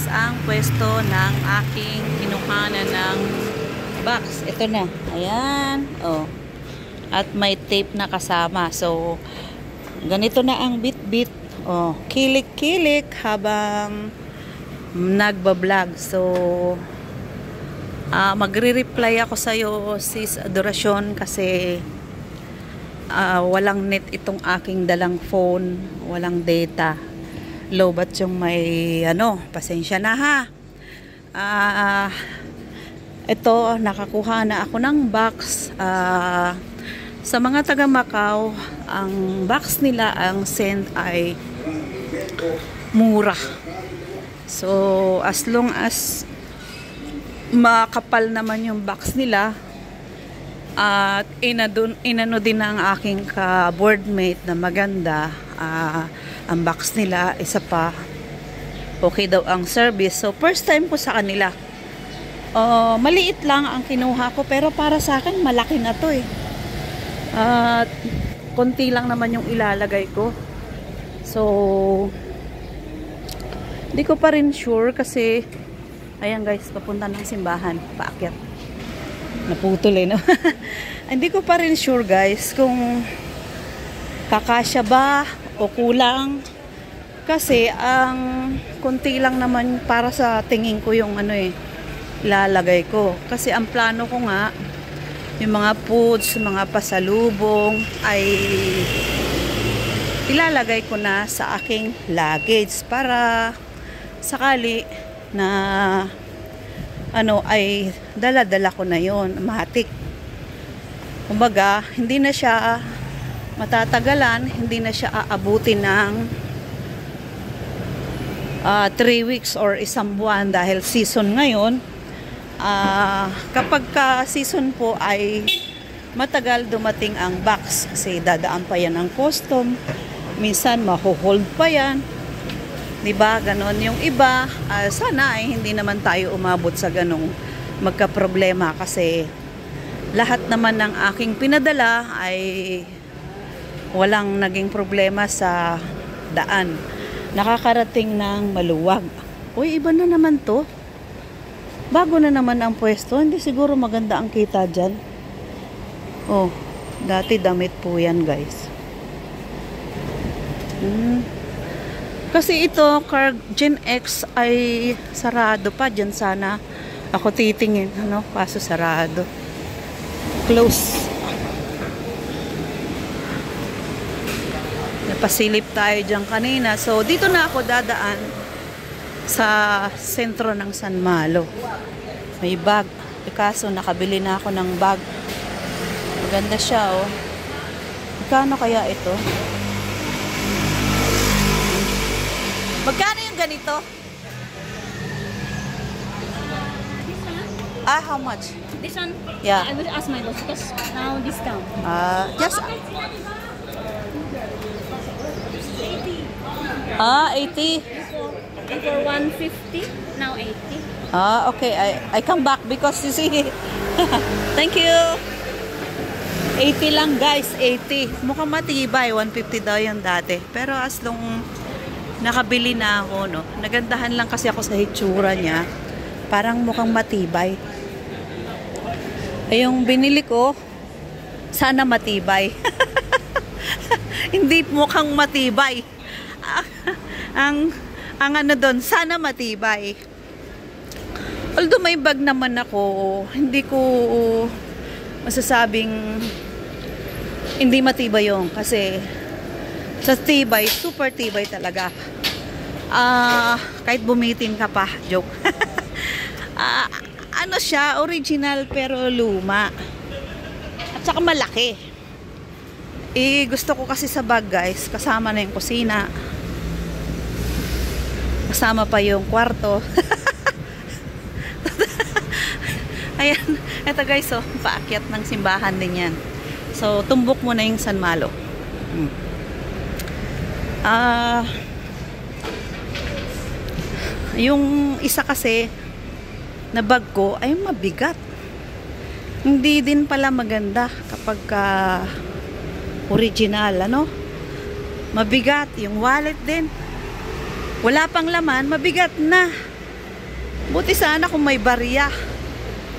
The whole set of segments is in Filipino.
guys ang pwesto ng aking kinuhanan ng box. Ito na. Ayan. Oh. At may tape na kasama. So, ganito na ang bit-bit. Oh, kilik-kilik habang nagbablog. So, magre-reply ako sa'yo, sis Adorasyon, kasi walang net itong aking dalang phone. Walang data. Lobat yung may pasensya na ha. Ito, nakakuha na ako ng box. Sa mga taga Macau, ang box nila, ang send ay mura. So, as long as makapal naman yung box nila, at inano din ang aking ka-boardmate na maganda, ang box nila, isa pa, okay daw ang service. So, first time ko sa kanila. Maliit lang ang kinuha ko, pero para sa akin, malaki na to eh. At konti lang naman yung ilalagay ko. So, hindi ko pa rin sure kasi, ayan guys, papunta ng simbahan, paakyat. Naputol eh, no? Hindi ko pa rin sure guys kung kakasya ba o kulang, kasi ang konti lang naman para sa tingin ko yung ilalagay ko, kasi ang plano ko nga yung mga foods, mga pasalubong ay ilalagay ko na sa aking luggage para sakali na ay dala-dala ko na yon, matik. Kumbaga, hindi na siya matatagalan, hindi na siya aabutin ng 3 weeks or isang buwan dahil season ngayon. Kapag ka-season po ay matagal dumating ang box kasi dadaan pa yan ang custom. Minsan maho-hold pa yan. Diba? Ganon yung iba. Sana ay hindi naman tayo umabot sa ganong magka-problema kasi lahat naman ng aking pinadala ay walang naging problema sa daan. Nakakarating ng maluwag. Uy, iba na naman to. Bago na naman ang pwesto. Hindi siguro maganda ang kita dyan. Oh, dati damit po yan guys. Kasi ito, Car Gen X ay sarado pa. Dyan sana ako titingin. Kaso sarado. Close. Napasilip tayo dyan kanina. So, dito na ako dadaan sa sentro ng San Malo. May bag. Kaso, nakabili na ako ng bag. Maganda siya, oh. Magkano kaya ito? Magkano yung ganito? How much? This one? Yeah. I will ask my boss because now discount. Just 80. 80. Before 150, now 80. Okay. I come back because you see. Thank you. 80 lang guys, 80. Mukhang matibay, 150 daw yung dati. Pero as long nakabili na ako, no. Nagandahan lang kasi ako sa hitsura niya. Parang mukhang matibay. Yung binili ko, sana matibay. Hindi mukhang matibay. ang doon, sana matibay. Although may bag naman ako, hindi ko masasabing hindi matibay yung kasi sa tibay, super tibay talaga. Kahit bumitin ka pa, joke. Siya, original pero luma. At saka malaki. Gusto ko kasi sa bag guys, kasama na yung kusina. Kasama pa yung kwarto. Ayan, eto guys, paakyat ng simbahan din yan. So, tumbok mo na yung San Malo. Yung isa kasi na bag ko ay mabigat. Hindi din pala maganda kapag original, mabigat. Yung wallet din, wala pang laman, mabigat na. Buti sana kung may barya.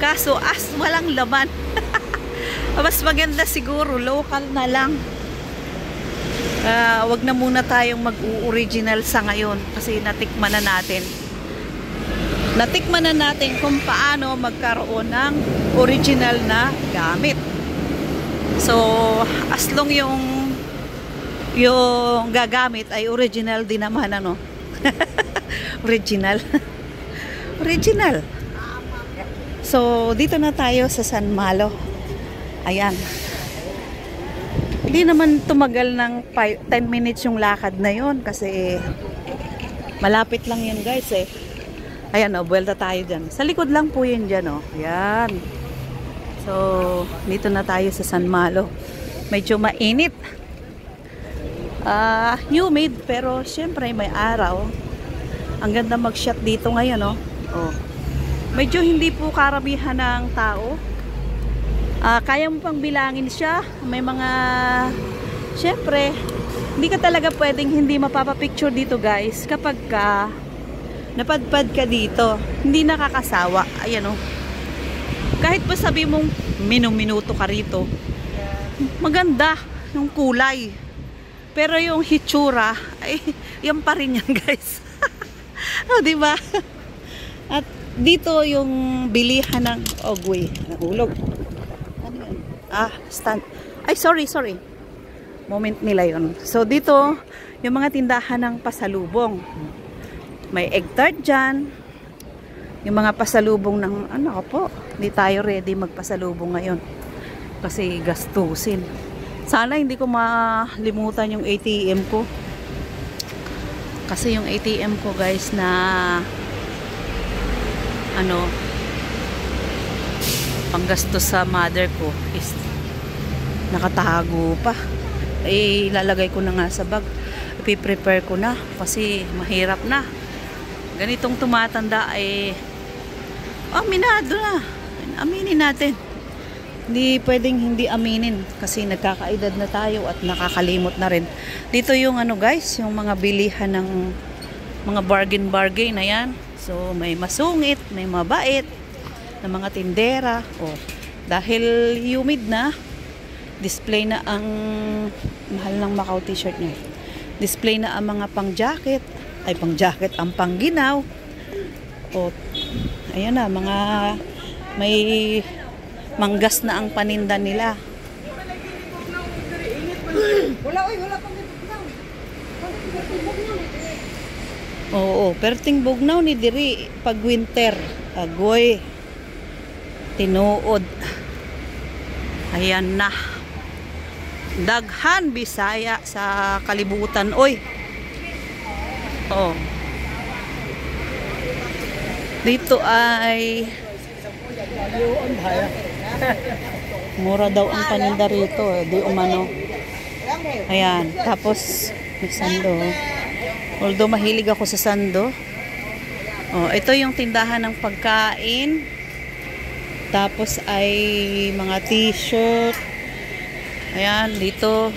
Kaso walang laman. Mas maganda siguro local na lang. Wag na muna tayong mag-original sa ngayon kasi natikman na natin. Natikman na natin kung paano magkaroon ng original na gamit. So, as long yung gagamit ay original din naman, ano. Original. Original. So, dito na tayo sa San Malo. Ayan. Hindi naman tumagal ng 10 minutes yung lakad na yon kasi malapit lang yan guys eh. Ayan o, buwelta tayo dyan. Sa likod lang po yun dyan o. Ayan. So, dito na tayo sa San Malo. Medyo mainit. Humid pero syempre may araw. Ang ganda mag-shot dito ngayon o. Oh. Medyo hindi po karamihan ng tao. Kaya mo pang bilangin siya. May mga syempre hindi ka talaga pwedeng hindi mapapapicture dito guys kapag napadpad ka dito. Hindi nakakasawa. Ayan o. Kahit pa sabi mong minuto ka rito, maganda yung kulay. Pero yung hitsura ay yan pa rin yan guys. O diba? At dito yung bilihan ng ogwe. Nahulog. Ano yun? Stand. Ay, sorry. Moment nila yun. So, dito, yung mga tindahan ng pasalubong. May egg tart dyan. Yung mga pasalubong ng, ano po, hindi tayo ready magpasalubong ngayon. Kasi gastusin. Sana hindi ko malimutan yung ATM ko. Kasi yung ATM ko guys na ano panggastos sa mother ko is nakatago pa. Ilalagay ko na nga sa bag. Ipiprepare ko na kasi mahirap na. Ganitong tumatanda ay aminado na. Aminin natin. Hindi pwedeng hindi aminin kasi nagkakaedad na tayo at nakakalimot na rin. Dito yung ano guys, yung mga bilihan ng mga bargain na yan. So may masungit, may mabait na mga tindera. Oh, dahil humid na, display na ang mahal ng Macau t-shirt niya. Display na ang mga pang-jacket, ang pangginaw. Oh, ayan na, mga may manggas na ang paninda nila. Oo, perting bugnaw ni diri pag winter. Agoy. Tinuod. Ayan na. Daghan Bisaya sa kalibutan. Oy. Oh. Dito ay mura daw ang paninda rito eh. Di umano. Ayan. Tapos may sando. Although mahilig ako sa sando. Oh, ito yung tindahan ng pagkain. Tapos ay mga t-shirt. Ayan, dito.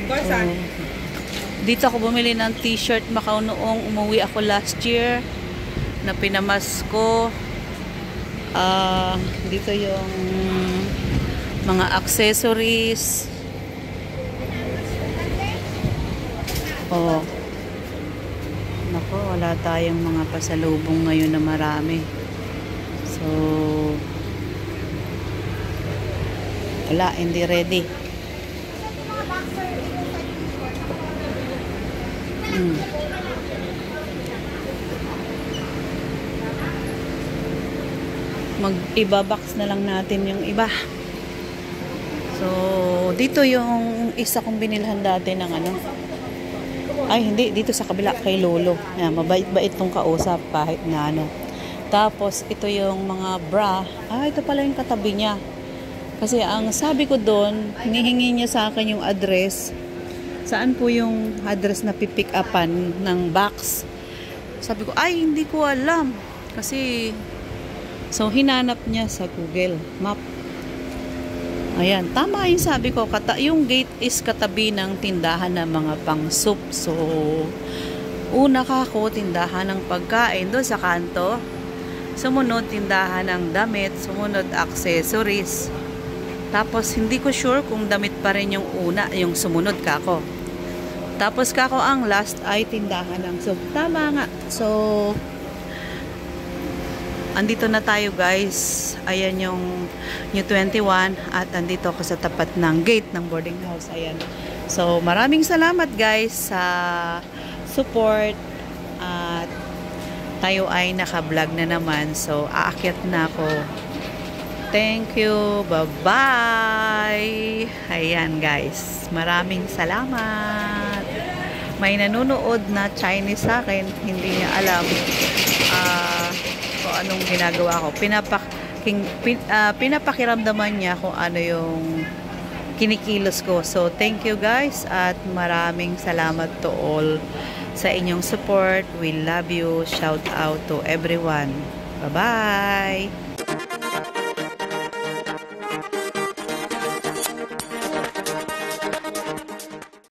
Oh. Dito ako bumili ng t-shirt Macau noong umuwi ako last year na pinamasko. Dito yung mga accessories. Oh. Nako, wala tayong mga pasalubong ngayon na marami. So, wala, hindi ready. Mag-ibabox na lang natin yung iba. So, dito yung isa kong binilhan dati ng ano. Ay, hindi. Dito sa kabila kay Lolo. Ayan, mabait-bait tong kausap kahit na ano. Tapos, ito yung mga bra. Ito pala yung katabi niya. Kasi ang sabi ko doon, hinihingi niya sa akin yung address. Saan po yung address na pipick upan ng box? Sabi ko, ay, hindi ko alam. Kasi, so, hinanap niya sa Google Map. Ayan, tama yung sabi ko. Yung gate is katabi ng tindahan ng mga pang soup. So, Una ka ako, tindahan ng pagkain doon sa kanto. Sumunod, tindahan ng damit. Sumunod, accessories. Tapos, hindi ko sure kung damit pa rin yung una, yung sumunod ka ako. Tapos kako ang last ay tindahan ng soup. Tama nga. So, andito na tayo guys. Ayan yung New 21 at andito ako sa tapat ng gate ng boarding house. Ayan. So, maraming salamat guys sa support at tayo ay naka-vlog na naman. So, aakyat na ako. Thank you. Bye-bye. Ayan guys. Maraming salamat. May nanonood na Chinese sa akin. Hindi niya alam kung anong ginagawa ko. Pinapakiramdaman niya kung ano yung kinikilos ko. So, thank you guys. At maraming salamat to all sa inyong support. We love you. Shout out to everyone. Bye-bye.